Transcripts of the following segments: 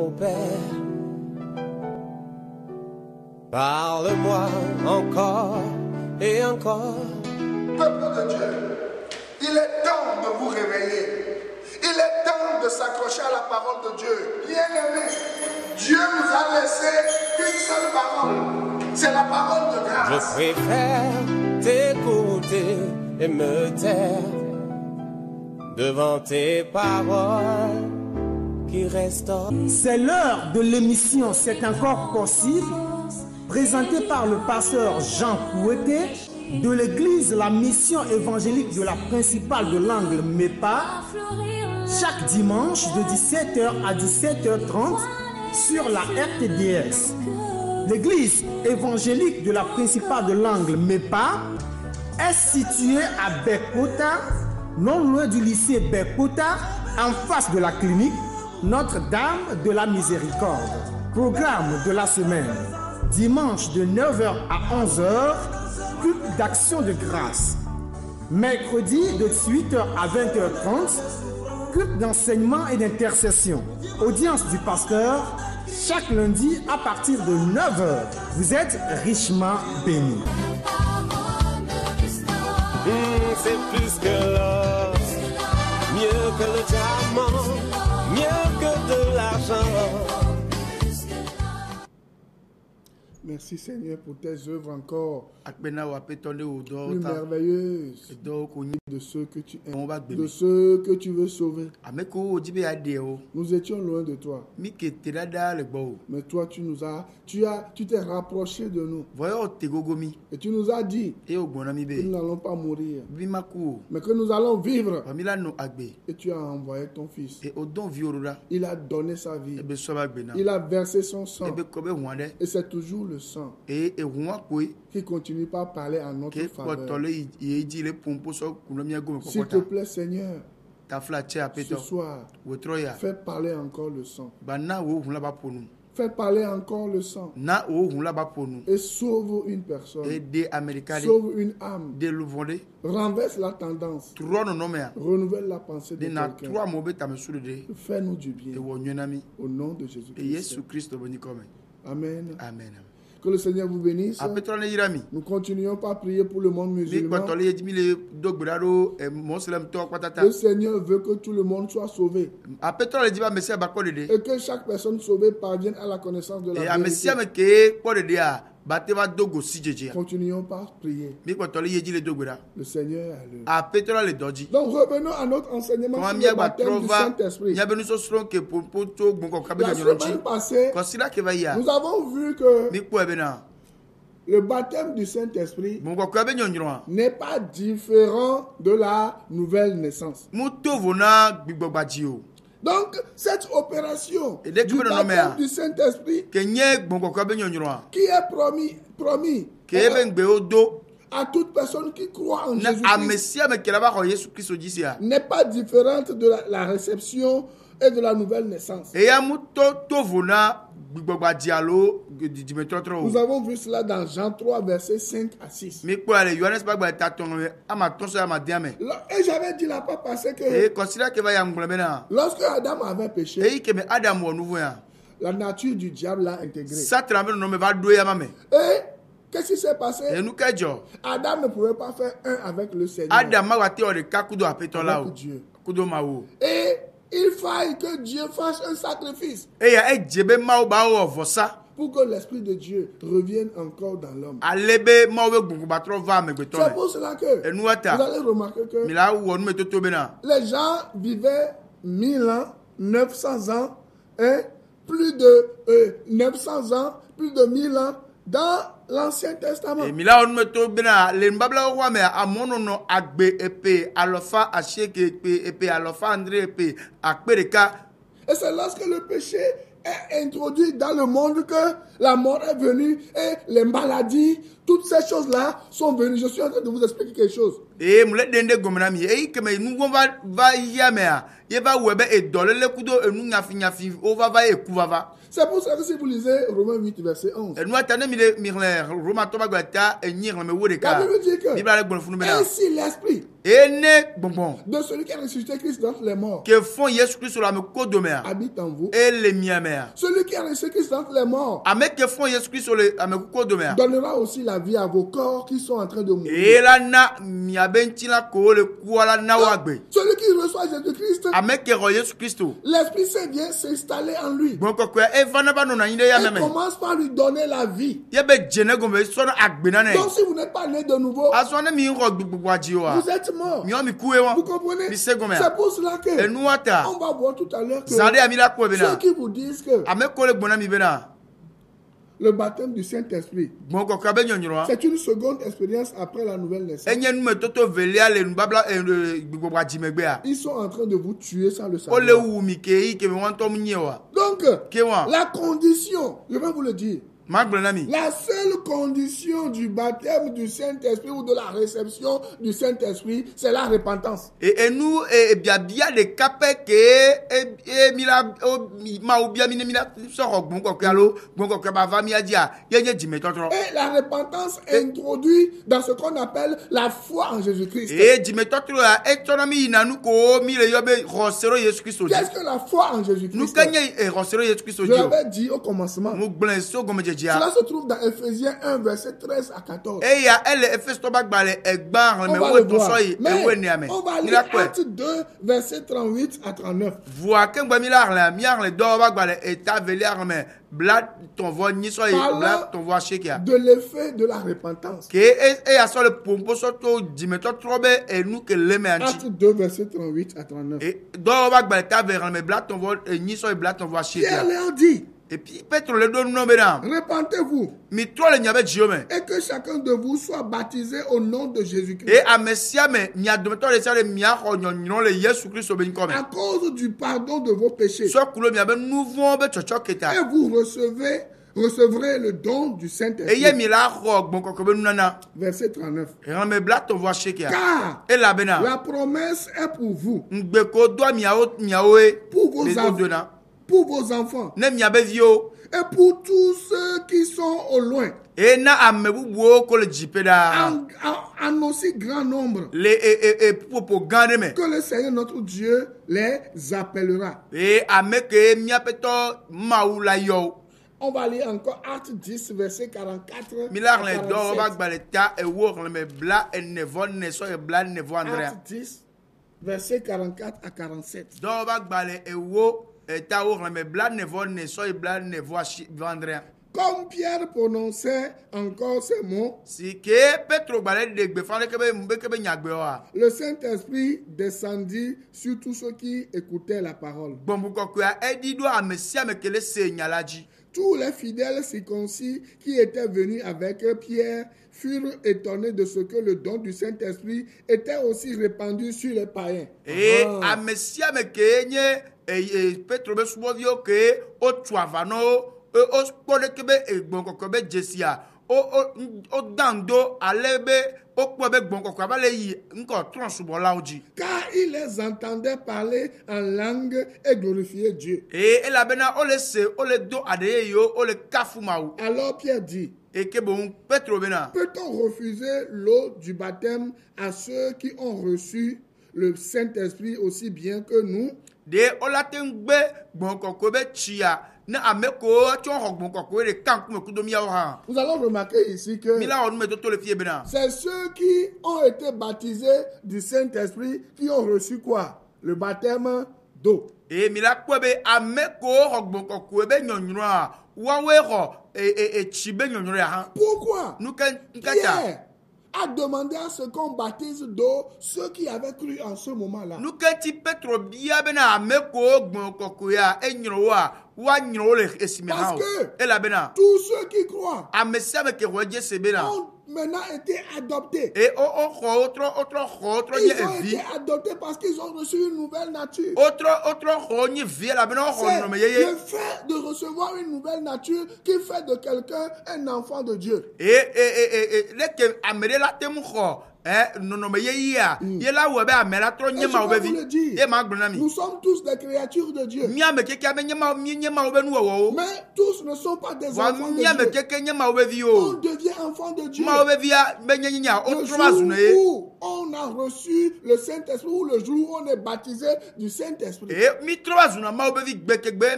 Ô Père, parle-moi encore et encore. Peuple de Dieu, il est temps de vous réveiller. Il est temps de s'accrocher à la parole de Dieu. Bien-aimé, Dieu nous a laissé une seule parole. C'est la parole de grâce. Je préfère t'écouter et me taire devant tes paroles qui restaurent. C'est l'heure de l'émission C'est encore possible, présentée par le pasteur Jean Kouété de l'église La Mission évangélique de la principale de l'Angle MEPA, chaque dimanche de 17h à 17h30 sur la RTDS. L'église évangélique de la principale de l'Angle MEPA est située à Bekota, non loin du lycée Bekota, en face de la clinique Notre-Dame de la Miséricorde. Programme de la semaine: dimanche de 9h à 11h, culte d'action de grâce. Mercredi de 18h à 20h30, culte d'enseignement et d'intercession. Audience du pasteur chaque lundi à partir de 9h. Vous êtes richement bénis. C'est plus que l'or, mieux que le diamant, mieux que de l'argent. Merci Seigneur pour tes œuvres encore plus merveilleuses de ceux que tu aimes, de ceux que tu veux sauver. Nous étions loin de toi, mais toi tu t'es rapproché de nous et tu nous as dit que nous n'allons pas mourir, mais que nous allons vivre. Et tu as envoyé ton fils. Il a donné sa vie, il a versé son sang, et c'est toujours le sang qui continue par parler en notre faveur. S'il te plaît Seigneur, ce soir, fais parler encore le sang. Fais parler encore le sang. Et sauve une personne. Sauve une âme. Renverse la tendance. Renouvelle la pensée de quelqu'un. Fais-nous du bien. Au nom de Jésus-Christ. Amen. Amen. Que le Seigneur vous bénisse. Nous continuons par prier pour le monde musulman. Le Seigneur veut que tout le monde soit sauvé. Et que chaque personne sauvée parvienne à la connaissance de la vérité. Continuons par prier. Le Seigneur est l'heure. Donc revenons à notre enseignement sur le baptême du Saint-Esprit. La semaine passée, nous avons vu que le baptême du Saint-Esprit n'est pas différent de la nouvelle naissance. Donc, cette opération du baptême du Saint-Esprit qui est promis à toute personne qui croit en Jésus-Christ n'est pas différente de la réception et de la nouvelle naissance. Nous avons vu cela dans Jean 3, versets 5 à 6. Et j'avais dit la fois passée que lorsque Adam avait péché, la nature du diable l'a intégré. Et qu'est-ce qui s'est passé? Adam ne pouvait pas faire un avec le Seigneur, avec Dieu. Et il faille que Dieu fasse un sacrifice pour que l'Esprit de Dieu revienne encore dans l'homme. C'est pour cela que vous allez remarquer que les gens vivaient 1000 ans, 900 ans, et plus de 900 ans, plus de 1000 ans dans l'Ancien Testament. Et c'est lorsque le péché est introduit dans le monde que la mort est venue et les maladies, toutes ces choses-là sont venues. Je suis en train de vous expliquer quelque chose. C'est pour ça que si vous lisez Romains 8, verset 11, la Bible dit que ainsi l'esprit de celui qui a ressuscité Christ d'entre les morts habite en vous. Celui qui a ressuscité Christ d'entre les morts donnera aussi la vie à vos corps qui sont en train de mourir. Celui qui reçoit Jésus-Christ, l'Esprit Saint vient s'installer en lui. Il commence par lui donner la vie. Donc si vous n'êtes pas né de nouveau, vous êtes mort. Vous comprenez? C'est pour cela que on va voir tout à l'heure que ceux qui vous disent que le baptême du Saint-Esprit, c'est une seconde expérience après la nouvelle naissance. Ils sont en train de vous tuer sans le savoir. Donc, la condition, je vais vous le dire, la seule condition du baptême du Saint-Esprit ou de la réception du Saint-Esprit, c'est la repentance. Et nous, bien les capes et la repentance introduit dans ce qu'on appelle la foi en Jésus-Christ. Qu'est-ce que la foi en Jésus-Christ? Je l'avais dit au commencement. Cela se trouve dans Ephésiens 1, verset 13 à 14. On va le voir. Mais on va lire Actes 2, verset 38 à 39. De l'effet de la repentance. Actes 2, verset 38 à 39. Pierre leur dit, et puis Petre le donne nom maintenant. Repentez-vous. Mais toi le nyabe jiome. Et que chacun de vous soit baptisé au nom de Jésus-Christ. Et à Messia mais nya de toi le sale mia ronyon le Jésus Christ au benkom. À cause du pardon de vos péchés. So kulo mia be nouveau be chochoketa. Et vous recevrez le don du Saint-Esprit. Verset 39. Car la promesse est pour vous, pour vos enfants, et pour tous ceux qui sont au loin, en aussi grand nombre que le Seigneur notre Dieu les appellera. On va lire encore Actes 10, verset 44 à 47. Actes 10, verset 44 à 47. Comme Pierre prononçait encore ces mots, le Saint-Esprit descendit sur tous ceux qui écoutaient la parole. Tous les fidèles circoncis qui étaient venus avec Pierre furent étonnés de ce que le don du Saint-Esprit était aussi répandu sur les païens. Car il les entendait parler en langue et glorifier Dieu. Alors Pierre dit, peut-on refuser l'eau du baptême à ceux qui ont reçu le Saint-Esprit aussi bien que nous? Nous allons remarquer ici que c'est ceux qui ont été baptisés du Saint-Esprit qui ont reçu quoi? Le baptême d'eau. Pourquoi? Pierre a demandé à ce qu'on baptise d'eau ceux qui avaient cru en ce moment-là. Parce que tous ceux qui croient ont maintenant été adoptés. Ils ont été adoptés parce qu'ils ont reçu une nouvelle nature. C'est le fait de recevoir une nouvelle nature qui fait de quelqu'un un enfant de Dieu. non mais yéya yela wo be amela trop nyema wo be vi e ma gbona mi nous sommes tous des créatures de Dieu. mi ame keke ame nyema wo be nu wo Mais tous ne sont pas des enfants de mi ame Dieu. keke nyema wo be vi On o devient enfant de Dieu. ma wo be vi a be nyenya o Le trop azuna e jour où on a reçu le Saint-Esprit, ou le jour où on est baptisé du Saint-Esprit. e mi trop azuna ma wo be vi gbekegbe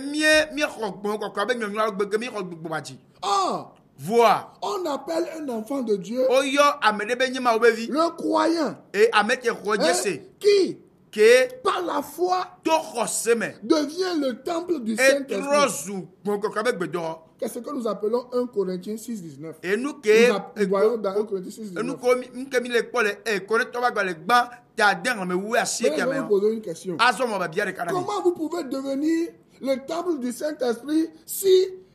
mi xogbo kokko be nyonyo gbege mi xogbo baji Or, voir on appelle un enfant de Dieu oyo amede be nyema wo be vi le croyant, e ameke hein, rojese qui, ke par la foi, to xoseme devient le temple du e Saint-Esprit. trozu kokko be gbedo C'est ce que nous appelons 1 Corinthiens 6, 19. e nu ke Nous voyons dans 1 Corinthiens 6, 19. nous comme mi le pole e kone to ba gba le gba ta den me wu asie Mais je ke vais me vous poser une question. azo mo ba biare kana Comment vous pouvez devenir le temple du Saint-Esprit si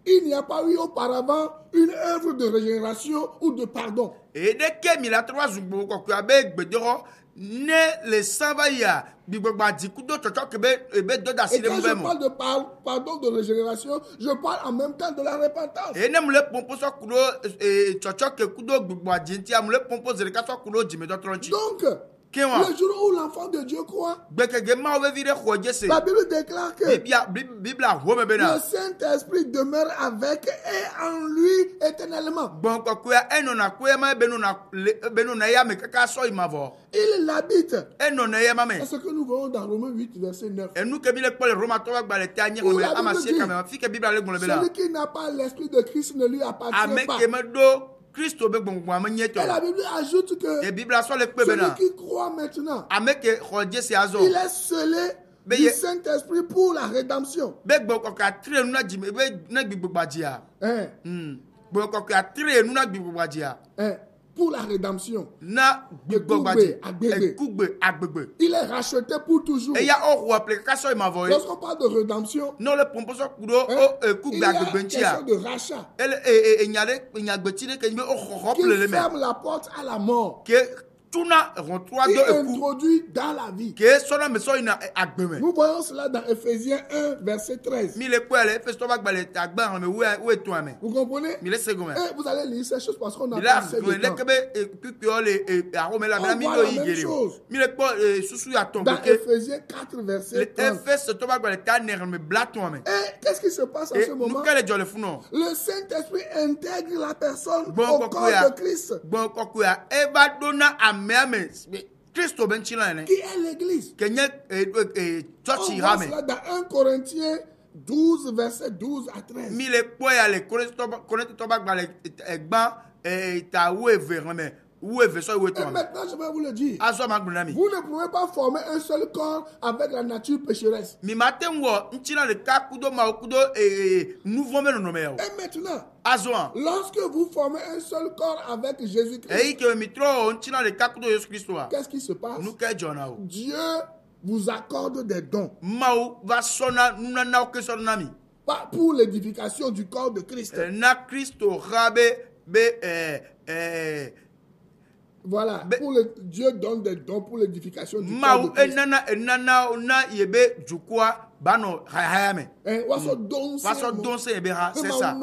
il n'y a pas eu auparavant une œuvre de régénération ou de pardon? e de ke mi la trozu gbo kokko abe gbedo ne le sava ya bi gbagba di kudo chocho ke be do da Et si le quand mo je be mo parle de pardon, de régénération, je parle en même temps de la repentance. e ne mu le pompo so kudo chocho ke kudo gbagba di nti am le pompo zere ka so kudo di me do tronchi Donc, ke wa le jour où l'enfant de Dieu croit, gbekege ma we vi de khojese la Bible déclare que biblia ho me be le na Saint-Esprit demeure avec et en lui éternellement. bon kokko ya eno na ko ma be no na ya me kaka so imavo Il l'habite. eno na ya ma me C'est ce que nous voyons dans Romains 8, verset 9. e nu ke bi le pole roma to gba le tanya Où o la Bible amasie dit, ka me fi ke biblia le gbon le be la celui qui n'a pas l'Esprit de Christ ne lui appartient pas. ameke me do Christo be gbongbo amenye to Et la Bible ajoute que e biblia so le pe be celui na qui croit maintenant, ameke khojese azo il est scellé Mais du il- Saint-Esprit pour la rédemption. be gbo kokko atre nu na jime be na gbigbo gbajia Hein, gbo kokko atre nu na gbigbo gbajia hein, pour la rédemption. na gbigbo Ekugbe, gbaji agbegbe. ekugbe agbegbe Il est racheté pour toujours. e ya o ho apple ka so imavo Lorsqu'on parle de rédemption, no le pompo so kudo hein, o il ekugbe y a agbegbe quelque ntia chose de rachat ele enyagbeti ne ke me o qui hople le me ferme la porte à la mort, ke tuna rentroi qui do eku introduit dans la vie. ke so na me so ina agbeme Nous voyons cela dans Éphésiens 1, verset 13. mi le kwele fe to ba gba le tagba me we to ame Vous comprenez? mi le segome Et vous allez lire ces choses parce qu'on a mi la pas assez de le temps. kebe pipi le arome la On mi voit do la même igere chose. mi le po susu ya ton Dans ke Éphésiens 4, verset le 30. efes to ba gba le ta ne me blaton ame Et qu'est-ce qui se passe en e ce nu moment? kele jole funo Le Saint-Esprit intègre la personne Bon, au quoi, corps quoi. de Christ, bon kokko ya e ba dona ame Christo ben chila ne qui est l'Église. kenye On church voit hame cela dans 1 Corinthiens 12, verset 12 à 13. mi le po ya le connaître to ba gba le egba ta we verame we ve so we Et to ame maintenant, je vais vous le dire. aso ma gbona mi Vous ne pouvez pas former un seul corps avec la nature pécheresse. mi maten wo nchina le ka kudo ma kudo nouveau me no me o Et maintenant, aso an lorsque vous formez un seul corps avec Jésus-Christ, e ke mi tro nchina le ka kudo Yesu Christo a qu'est-ce qui se passe? nu ke jona o Dieu vous accorde des dons. mau va sona nuna na o ke so na mi Pas pour l'édification du corps de Christ. na Christo rabe be Voilà. Dieu donne des dons pour l'édification du corps mau de Christ. enana na yebe jukwa bano hayame Waso don vaso don se yebe ha c'est ça.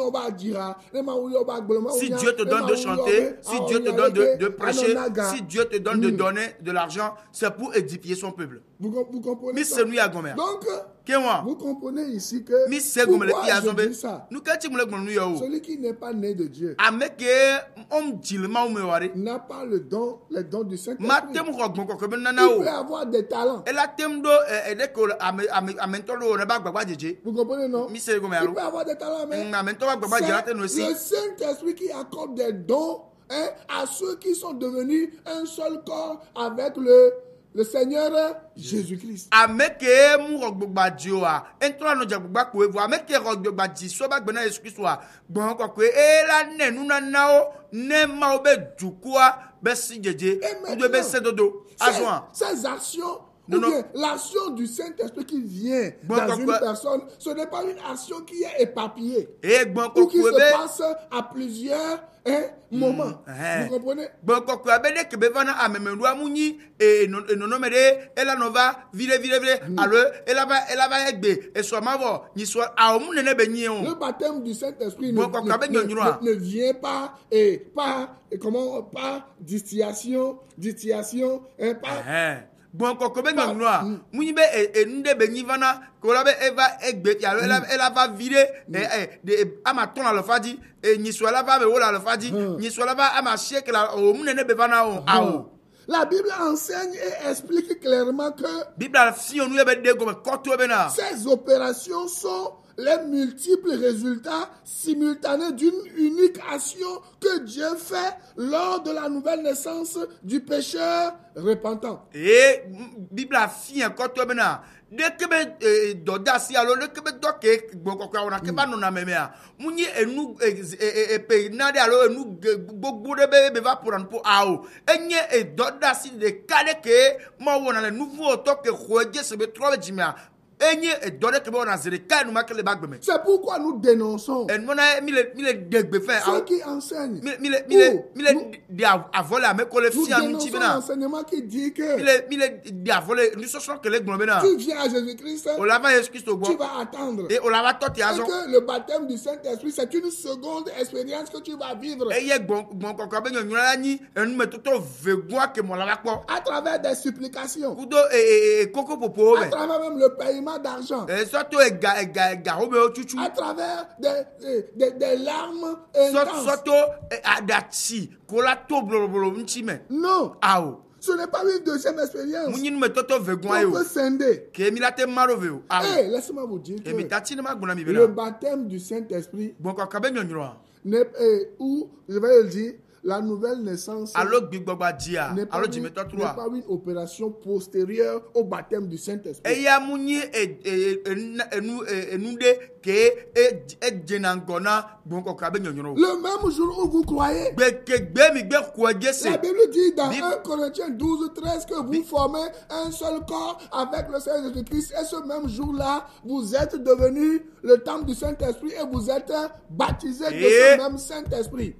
Si Dieu te donne de chanter, si Dieu te donne de prêcher, si Dieu te donne de donner de l'argent, c'est pour édifier son peuple. Vous comprenez Mi ça? se nuit à gomer. Donc, Kenwa, vous comprenez ici que mi se gomer le pourquoi ki a je zombe. dis ça? Nous kati mule gonu yo. Celui qui n'est pas né de Dieu Ameke dilma o me wari. n'a pas les dons du Saint-Esprit. Matem ko gon ko ke nana Il o. peut avoir des talents. Ela temdo edeko amentolo na ba gbagba jeje. Vous comprenez, non? Mi se gomer Il alo. peut avoir des talents, mais Amentolo gbagba c'est jelate no si. le Saint-Esprit qui accorde des dons, hein, à ceux qui sont devenus un seul corps avec le Seigneur Jésus-Christ. Ameke mu rogbogba dio a entro no jagba ko evu ameke rogbogba di so ba gbena Yesu Kristo a gbon ko ko la ne nuna nao ne ma obe dukua be si jeje Et ou de be se dodo azwan Ces actions Ou bien l'action du Saint-Esprit qui vient dans une personne, ce n'est pas une action qui est éparpillée. Ou qui se passe à plusieurs moments. Vous comprenez? Le baptême du Saint-Esprit ne vient pas par distillation, pas... Bon kokobe nyonwa munyi be enunde be nyivana kolabe eva egbe ya ela va virer ama ton la fadi nyiswala va be wola la fadi nyiswala va ama sheke la o munene be vana o awo. La Bible enseigne et explique clairement que ces opérations sont les multiples résultats simultanés d'une unique action que Dieu fait lors de la nouvelle naissance du pécheur repentant. Et Bible affirme encore toi maintenant. Dès que dodasi alors dès que doke boko ona ke ba nona memea munyi enu pe alors enu gbogbo de va pour ao enye dodasi de kale ke mo wona le nouveau toke khoje se be trop jimia. C'est pourquoi nous dénonçons ceux qui enseignent. Nous dénonçons l'enseignement qui dit que tu viens à Jésus-Christ, tu vas attendre. Et que le baptême du Saint-Esprit, c'est une seconde expérience que tu vas vivre. À travers des supplications. À travers même le paiement d'argent. À travers des larmes intenses. Non. Ce n'est pas une deuxième expérience. On peut scinder. Laissez-moi vous dire que le baptême du Saint-Esprit, ou je vais le dire, la nouvelle naissance n'est pas une opération postérieure au baptême du Saint-Esprit. Le même jour où vous croyez, la Bible dit dans 1 Corinthiens 12, 13 que vous formez un seul corps avec le Seigneur Jésus-Christ, et ce même jour-là, vous êtes devenus le temple du Saint-Esprit et vous êtes baptisés de ce même Saint-Esprit.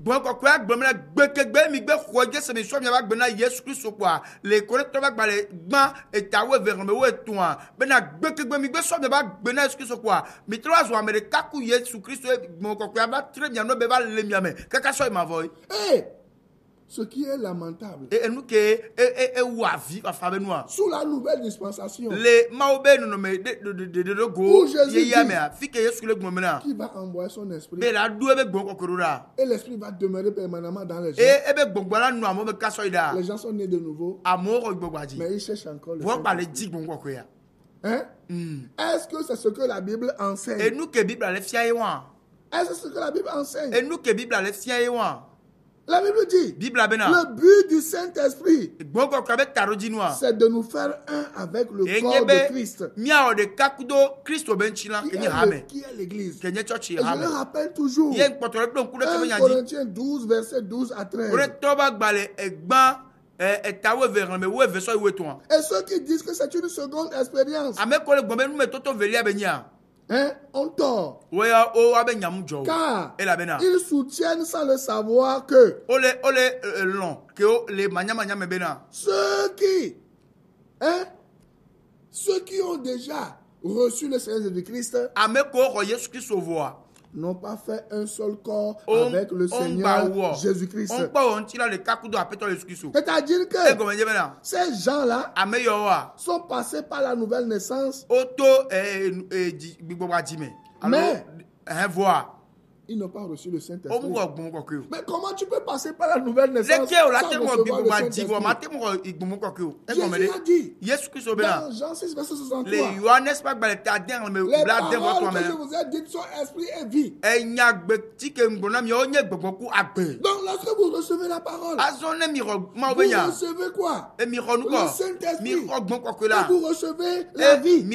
Ce qui est lamentable. Sous la nouvelle dispensation, où Jésus dit qui va envoyer son esprit, et l'esprit va demeurer permanemment dans les gens. Les gens sont nés de nouveau, mais ils cherchent encore le Saint-Esprit. Est-ce que c'est ce que la Bible enseigne? Est-ce que c'est ce que la Bible enseigne? La Bible dit, le but du Saint-Esprit, c'est de nous faire un avec le corps de Christ, qui est l'Église. Et je le rappelle toujours, 1 Corinthiens 12, verset 12 à 13. Et ceux qui disent que c'est une seconde expérience, on tort. Car ils soutiennent sans le savoir que ceux qui ont déjà reçu le Seigneur Jésus-Christ n'ont pas fait un seul corps avec le Seigneur Jésus-Christ. C'est-à-dire que ces gens-là sont passés par la nouvelle naissance, mais ils n'ont pas reçu le Saint-Esprit. Mais comment tu peux passer par la nouvelle naissance sans recevoir le Saint-Esprit? Jésus a dit dans Jean 6, verset 63, les paroles que je vous ai dites sont esprit et vie. Donc lorsque vous recevez la parole, vous recevez quoi? Le Saint-Esprit. Et vous recevez la vie.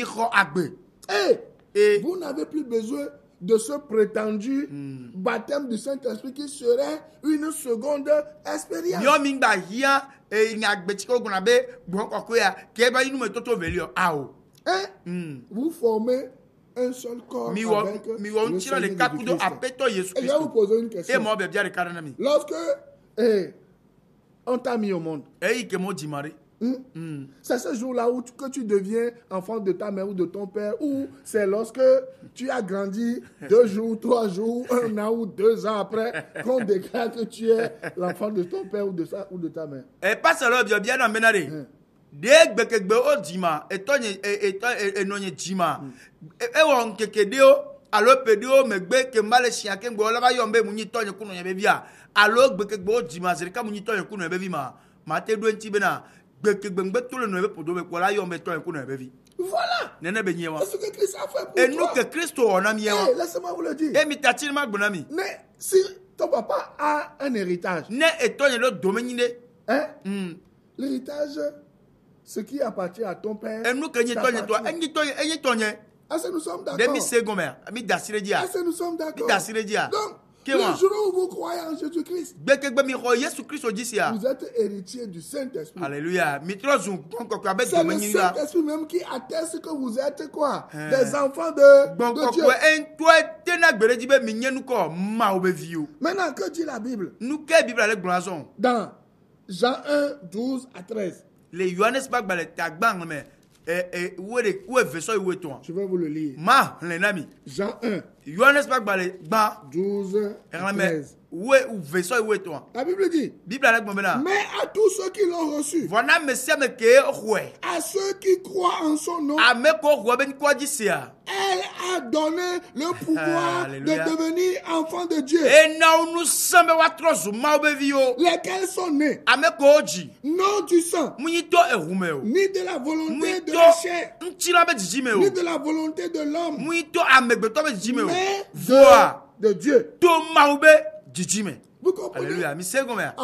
Et vous n'avez plus besoin de ce prétendu baptême du Saint-Esprit qui serait une seconde expérience. Vous formez un seul corps avec le Seigneur Jésus-Christ. Et je vais vous poser une question. Lorsque on t'a mis au monde, c'est ce jour-là où que tu deviens enfant de ta mère ou de ton père, ou c'est lorsque tu as grandi 2 jours, 3 jours, 1 an ou 2 ans après qu'on déclare que tu es l'enfant de ton père ou de ta mère. Et pas seulement bien dans Benare. Dès que o dima enonye dima e won kekedeo alo pedio megbe ke male sia ke ngbo la ba yombe munyi tonye kuno be bia alo gbekegbe o dima zerika munyi tonye kuno be bi ma te do enti be na gbekegbe ngbe to le no be podo be ko la yombe tonye kuno be bi. Voilà. Nene be nyewa. C'est ce que Christ a fait pour et toi. nous que Christ on a mis. Laisse-moi vous le dire. Et mi tatine ma gbonami. Mais si ton papa a un héritage. Ne etonye le domaine hein? L'héritage, ce qui appartient à ton père. Et nous que nous sommes d'accord. Est-ce que nous sommes d'accord? Donc, le jour où vous croyez en Jésus-Christ, vous êtes héritier du Saint-Esprit. Alléluia. C'est le Saint-Esprit même qui atteste que vous êtes quoi? Des enfants de Dieu. Maintenant, que dit la Bible? Dans Jean 1, 12 à 13. Les Johannes je vais vous le lire. Jean 1. 12 à 13. La Bible dit, mais à tous ceux qui l'ont reçu, à ceux qui croient en son nom, elle a donné le pouvoir de devenir enfants de Dieu. Lesquels sont nés non du sang, ni de la volonté de la chair, ni de la volonté de l'homme, mais de Dieu. Vous comprenez? Alléluia. C'est la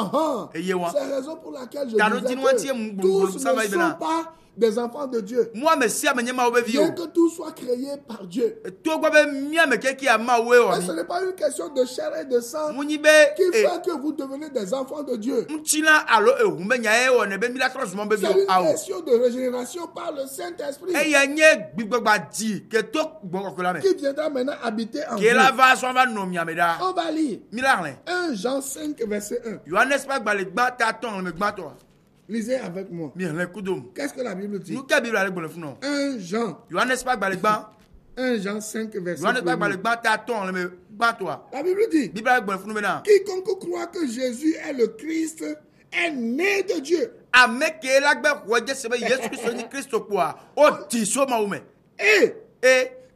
raison pour laquelle je disais que tous ne sont pas des enfants de Dieu. Bien que tout soit créé par Dieu. Et ce n'est pas une question de chair et de sang qui fait que vous devenez des enfants de Dieu. C'est une question de régénération par le Saint-Esprit qui viendra maintenant habiter en vous. On va lire 1 Jean 5 verset 1. Lisez avec moi. Qu'est-ce que la Bible dit? 1 Jean. 1 Jean 5 verset 1. La Bible dit, quiconque croit que Jésus est le Christ est né de Dieu. Et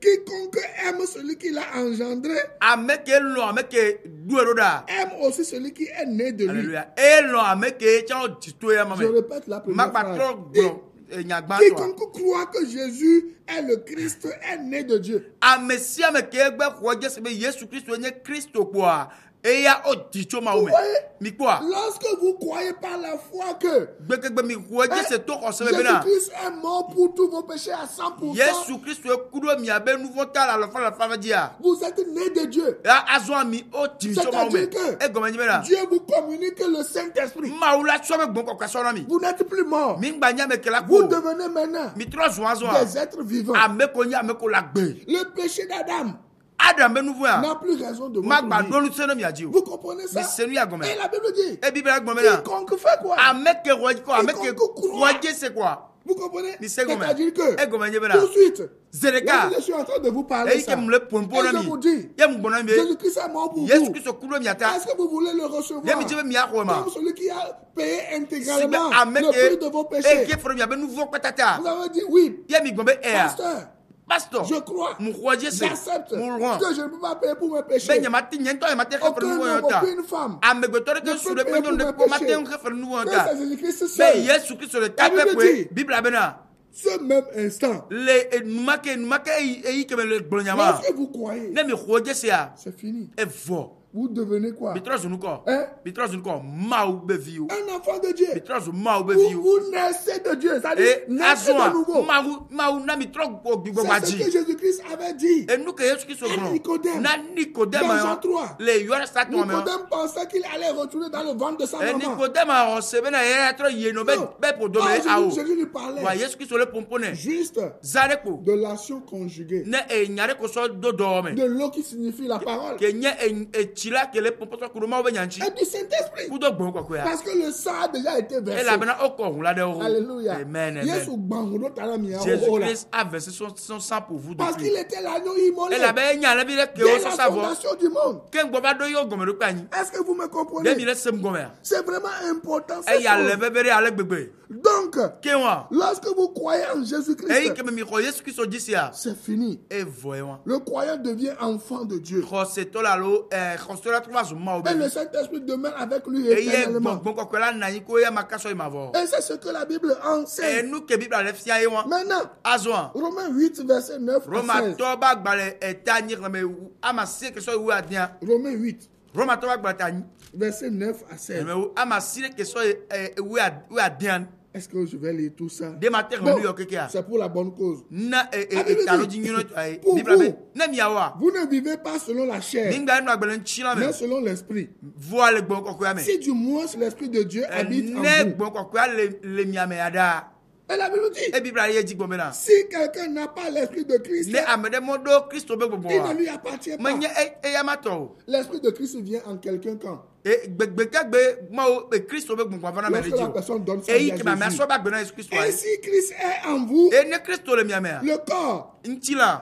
quiconque aime celui qui l'a engendré aime aussi celui qui est né de lui. Je répète la première phrase. Quiconque croit que Jésus est le Christ est né de Dieu. Lorsque vous croyez par la foi que Jésus-Christ est mort pour tous vos péchés à 100%, vous êtes né de Dieu. C'est-à-dire que Dieu vous communique le Saint-Esprit. Vous n'êtes plus mort. Vous devenez maintenant des êtres vivants. Le péché d'Adam n'a plus raison de votre vie. Vous comprenez ça? Et la Bible dit, quiconque fait quoi? Quiconque croit. Vous comprenez? C'est-à-dire que tout de suite, je suis en train de vous parler ça. Et je vous dis, Jésus-Christ est mort pour vous. Est-ce que vous voulez le recevoir comme celui qui a payé intégralement le prix de vos péchés? Vous avez dit oui. Pasteur, je crois, j'accepte que je ne peux pas payer pour mes péchés. Aucun homme, aucune femme ne peut payer pour mes péchés. Mais c'est Jésus-Christ seul. La Bible dit, ce même instant, lorsque vous croyez, c'est fini. Vous devenez quoi? Un Hein? enfant de Dieu. Vous naissez de Dieu. C'est-à-dire, naissez de nouveau. C'est ce que Jésus-Christ avait dit à Nicodème. Dans Jean 3. Nicodème pensait qu'il allait retourner dans le ventre de sa maman. Non. Jésus lui parlait juste de l'action conjuguée. De l'eau qui signifie la parole. Et du Saint-Esprit. Parce que le sang a déjà été versé. Alléluia. Jésus-Christ a versé son sang pour vous. Parce qu'il était l'agneau immolé. Dès la fondation du monde. Est-ce que vous me comprenez? C'est vraiment important. Donc, lorsque vous croyez en Jésus-Christ, c'est fini. Le croyant devient enfant de Dieu. Et le Saint-Esprit demeure avec lui éternellement. Et c'est ce que la Bible enseigne. Maintenant, Romains 8, verset 9 à 16. Romains 8, verset 9 à 16. Est-ce que je vais lire tout ça? C'est pour la bonne cause. Pour vous ne vivez pas selon la chair, mais selon l'esprit. Si du moins l'esprit de Dieu habite en vous. Et la Bible dit, si quelqu'un n'a pas l'esprit de Christ, il ne lui appartient pas. L'esprit de Christ vient en quelqu'un quand? Lorsque la personne donne sa vie à Jésus. Et si Christ est en vous, le corps,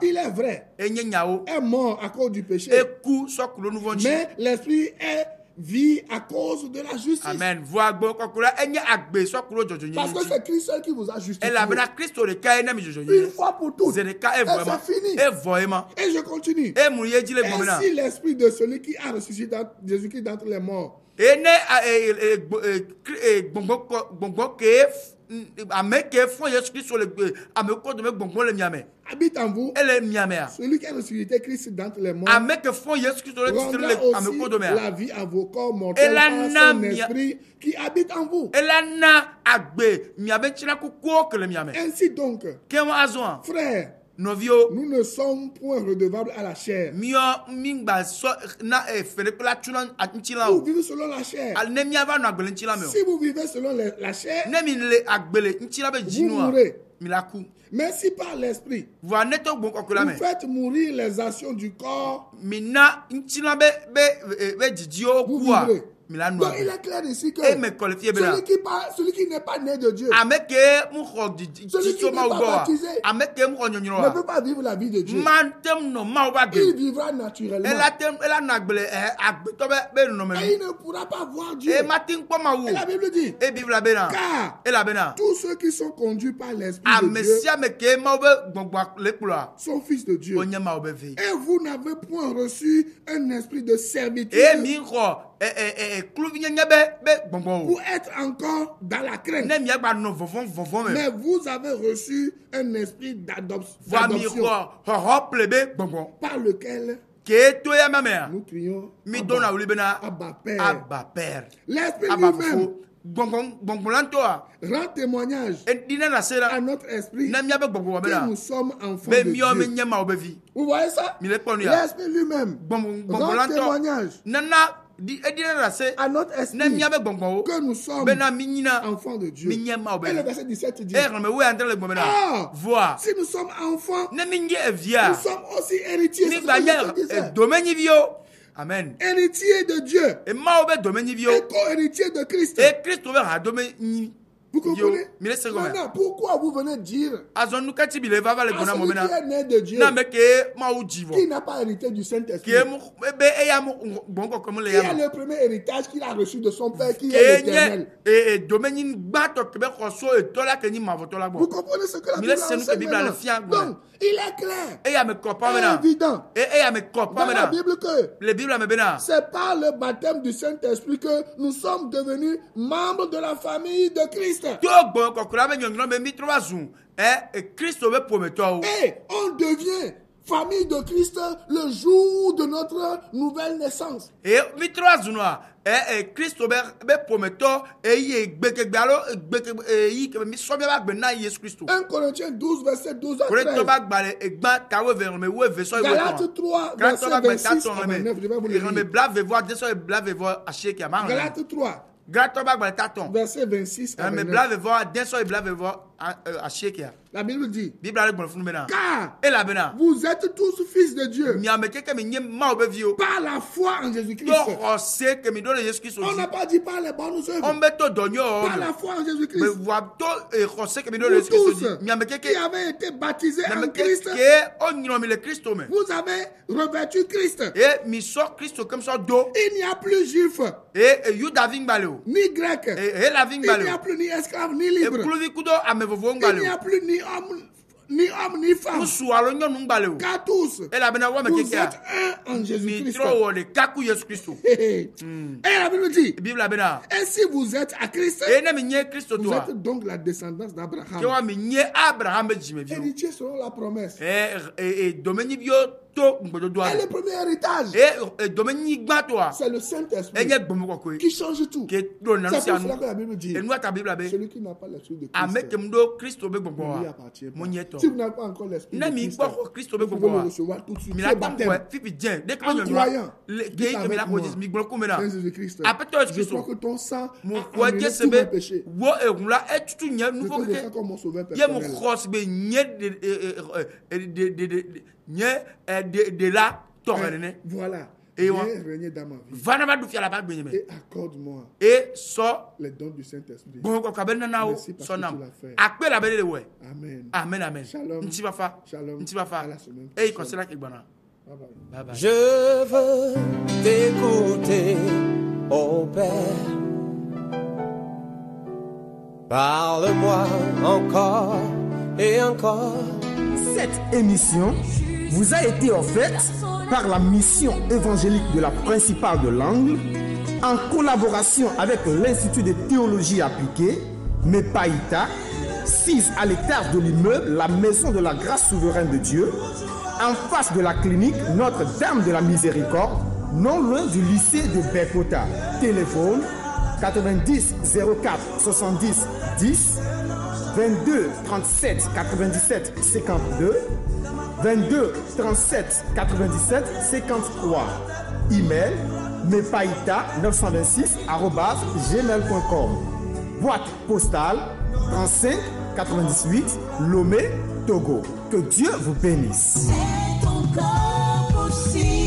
il est vrai, est mort à cause du péché, mais l'esprit est vie à cause de la justice. Amen. Parce que c'est Christ seul qui vous a justifié. Une fois pour toutes. Et c'est fini. Et je continue. Et si l'esprit de celui qui a ressuscité Jésus-Christ d'entre les morts habite en vous, celui qui a ressuscité Christ d'entre les morts rendra aussi la vie à vos corps mortels par son esprit qui habite en vous. Ainsi donc, frères, nous ne sommes point redevables à la chair. Vous vivez selon la chair. Si vous vivez selon la chair, vous mourrez. Mais si par l'esprit, vous faites mourir les actions du corps, vous vivrez. Donc il est clair ici que celui qui n'est pas né de Dieu, celui qui n'est pas baptisé, ne peut pas vivre la vie de Dieu. Il vivra naturellement. Et il ne pourra pas voir Dieu. Et la Bible dit, car tous ceux qui sont conduits par l'Esprit de Dieu sont fils de Dieu. Et vous n'avez point reçu un esprit de servitude pour être encore dans la crainte. Mais vous avez reçu un esprit d'adoption par lequel nous crions Abba Père. L'esprit lui-même rend témoignage à notre esprit que nous sommes enfants de Dieu. Vous voyez ça? L'esprit lui-même rend témoignage à notre esprit que nous sommes enfants de Dieu. Et le verset 17 dit, si nous sommes enfants, nous sommes aussi héritiers. Amen. Héritier de Dieu. Et co-héritier de Christ. Vous comprenez? Maintenant, pourquoi vous venez dire à celui qui est né de Dieu, qui n'a pas hérité du Saint-Esprit, qui est le premier héritage qu'il a reçu de son Père qui est l'éternel? Vous comprenez ce que la Bible enseigne? Donc, il est clair et évident dans la Bible que c'est par le baptême du Saint-Esprit que nous sommes devenus membres de la famille de Christ. Et on devient famille de Christ le jour de notre nouvelle naissance. Et mitro zunwa Christo be prometto yi gbekegbe alo yi ke mi so be ba gbe na Yesu Christo. 1 Corinthiens 12 verset 12 à 13. Corinthiens ba gbale egba tawe vers me we verso yi. Galates 3 verset 26 à 29. Je vais vous le lire. Me blave voir de so blave voir ache ki amang. Galates 3 verset 26 à 29. Me blave voir de so blave voir ache ki. La Bible dit, car vous êtes tous fils de Dieu par la foi en Jésus-Christ. On n'a pas dit par les bonnes œuvres. Par la foi en Jésus-Christ. Vous tous qui avez été baptisés en Christ, vous avez revêtu Christ. Il n'y a plus juif, ni grec. Il n'y a plus ni esclave, ni libre. Il n'y a plus ni homme ni femme. Car tous, vous êtes un en Jésus-Christ. Et la Bible dit, et si vous êtes à Christ, vous êtes donc la descendance d'Abraham. Héritier selon la promesse. Et le premier héritage, c'est le Saint-Esprit qui change tout. C'est pour cela que la Bible dit, celui qui n'a pas l'esprit de Christ ne lui appartient pas. Si vous n'avez pas encore l'esprit de Christ, vous pouvez le recevoir tout de suite. C'est baptême. En croyant, Jésus-Christ, je crois que ton sang a annulé tous mes péchés. Je te défends comme mon sauveur personnel. Voilà. Et régner dans ma vie. Et accorde-moi les dons du Saint-Esprit. Merci parce que tu l'as fait. Amen. Amen. Shalom. Shalom. À la semaine prochaine. Bye bye. Je veux t'écouter, ô Père. Parle-moi encore et encore. Cette émission vous a été offerte par la mission évangélique de la principale de l'Angle en collaboration avec l'Institut de théologie appliquée, MEPAITA, 6 à l'étage de l'immeuble La Maison de la Grâce Souveraine de Dieu, en face de la clinique Notre-Dame de la Miséricorde, non loin du lycée de Bekota. Téléphone 90 04 70 10 22 37 97 52 22 37 97 53. Email mepaita 926@gmail.com. Boîte postale 35 98 Lomé, Togo. Que Dieu vous bénisse. C'est encore possible.